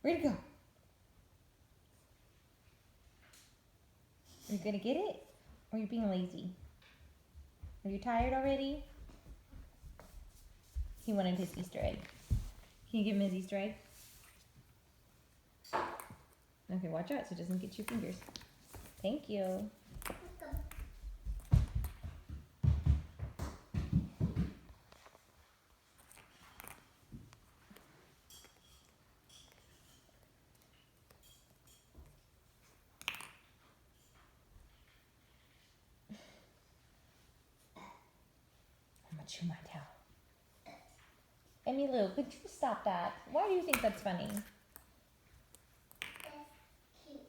Where'd it go? Are you gonna get it? Or are you being lazy? Are you tired already? He wanted his Easter egg. Can you give him his Easter egg? Okay, watch out so it doesn't get your fingers. Thank you. I'm gonna chew my towel. Emmy Lou, could you stop that? Why do you think that's funny? Cute.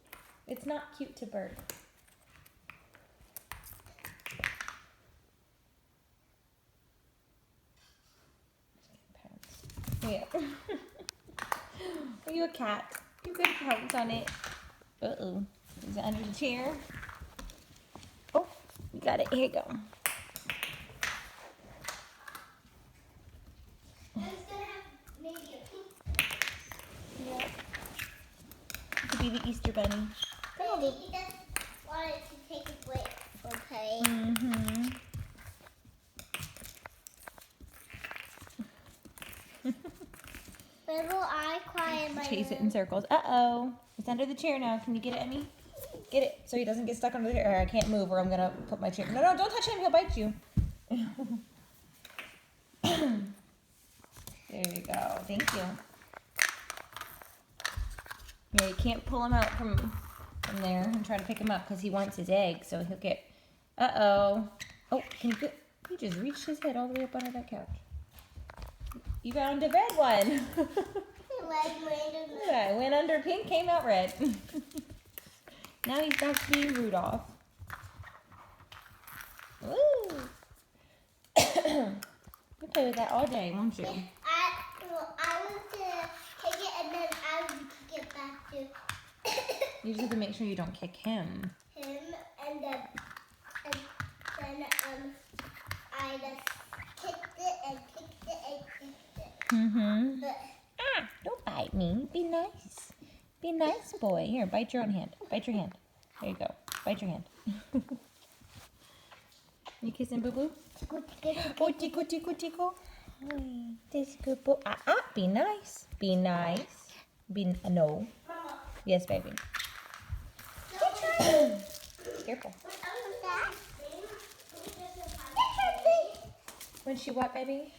It's not cute to burp. Yeah. Are you a cat? You could pounce on it. Uh-oh. Is it under the chair? Oh, you got it. Here you go. To be the Easter bunny. Come on, baby. He just wanted to take a break from playing. Mm-hmm. When will I cry in my Chase it room? in circles. Uh-oh. It's under the chair now. Can you get it, Emmy? Get it so he doesn't get stuck under the chair. I can't move or I'm going to put my chair. No, no, don't touch him. He'll bite you. There you go. Thank you. Yeah, you can't pull him out from there and try to pick him up because he wants his egg, so he'll get... Uh-oh. Oh, can you get... He just reached his head all the way up under that couch. You found a red one. Yeah, went under pink, came out red. Now he's back to being Rudolph. Woo! You play with that all day, won't you? I was to take it and then I would kick it back to You just have to make sure you don't kick him. him, and then I just kicked it and kicked it and kicked it. Mm-hmm. But Don't bite me. Be nice. Be a nice boy. Here, bite your own hand. Bite your hand. There you go. Bite your hand. You kissing Boo Boo? Oh, tickle, tickle, tickle. Hi. This good boy. Be nice. Be nice. No. Yes, baby. Careful. When she what, baby?